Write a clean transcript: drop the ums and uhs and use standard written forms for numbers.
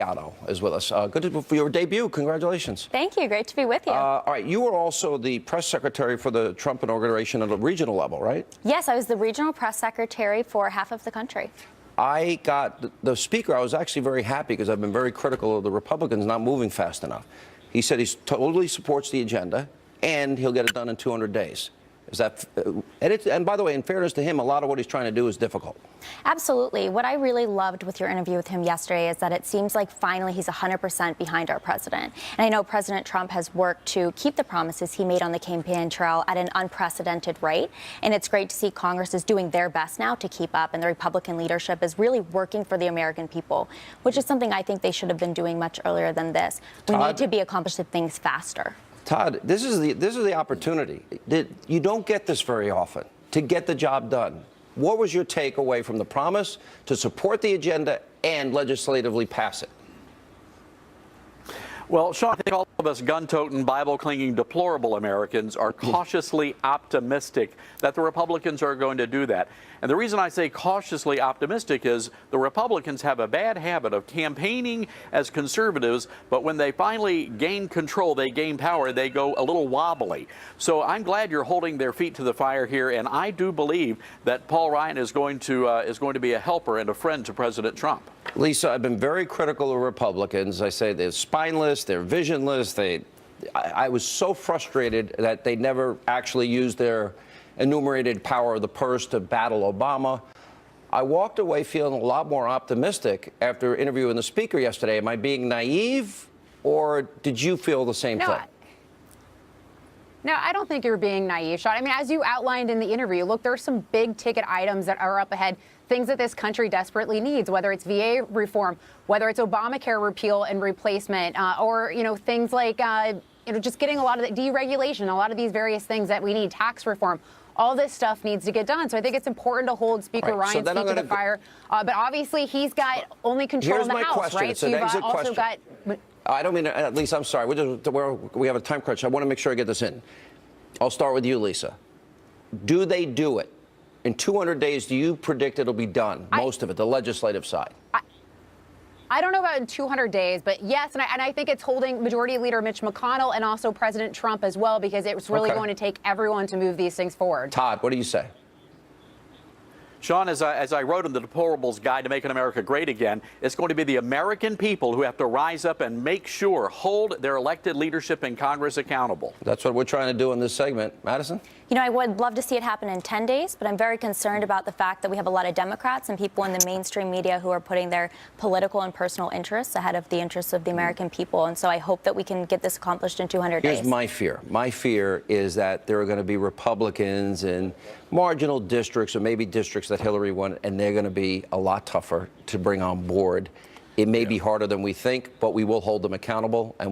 Gesiotto is with us. For your debut. Congratulations. Thank you. Great to be with you. All right. You were also the press secretary for the Trump inauguration at a regional level, right? Yes, I was the regional press secretary for half of the country. I got the speaker. I was actually very happy because I've been very critical of the Republicans not moving fast enough. He said he totally supports the agenda and he'll get it done in 200 days. Is that, and by the way, in fairness to him, a lot of what he's trying to do is difficult. Absolutely. What I really loved with your interview with him yesterday is that it seems like finally he's 100% behind our president. And I know President Trump has worked to keep the promises he made on the campaign trail at an unprecedented rate. And it's great to see Congress is doing their best now to keep up, and the Republican leadership is really working for the American people, which is something I think they should have been doing much earlier than this. We need to be accomplishing things faster. Todd, this is the opportunity. You don't get this very often to get the job done. What was your takeaway from the promise to support the agenda and legislatively pass it? Well, Sean, I think all of us gun-toting, Bible-clinging, deplorable Americans are cautiously optimistic that the Republicans are going to do that. And the reason I say cautiously optimistic is the Republicans have a bad habit of campaigning as conservatives, but when they finally gain control, they gain power, they go a little wobbly. So I'm glad you're holding their feet to the fire here, and I do believe that Paul Ryan is going to be a helper and a friend to President Trump. Lisa, I've been very critical of Republicans. I say they're spineless, they're visionless. I was so frustrated that they never actually used their enumerated power of the purse to battle Obama. I walked away feeling a lot more optimistic after interviewing the speaker yesterday. Am I being naive, or did you feel the same thing? No, I don't think you're being naive, Sean. I mean, as you outlined in the interview, look, there are some big ticket items that are up ahead, things that this country desperately needs, whether it's VA reform, whether it's Obamacare repeal and replacement, or, things like, just getting a lot of the deregulation, a lot of these various things that we need, tax reform. All this stuff needs to get done. So I think it's important to hold Speaker Ryan's feet to the fire. But obviously, he's got only control of the House, right? So you've also got... I don't mean to, at least I'm sorry. We have a time crunch. I want to make sure I get this in. I'll start with you, Lisa. Do they do it? In 200 days, do you predict it'll be done, most of it, the legislative side? I don't know about in 200 days, but yes, and I think it's holding Majority Leader Mitch McConnell and also President Trump as well, because it's really going to take everyone to move these things forward. Todd, what do you say? Sean, as I wrote in the Deplorables Guide to Making America Great Again, it's going to be the American people who have to rise up and make sure, hold their elected leadership in Congress accountable. That's what we're trying to do in this segment. Madison? I would love to see it happen in 10 days, but I'm very concerned about the fact that we have a lot of Democrats and people in the mainstream media who are putting their political and personal interests ahead of the interests of the American people. And so I hope that we can get this accomplished in 200 days. Here's my fear. My fear is that there are going to be Republicans in marginal districts or maybe districts that Hillary won, and they're going to be a lot tougher to bring on board. It may be harder than we think, but we will hold them accountable. And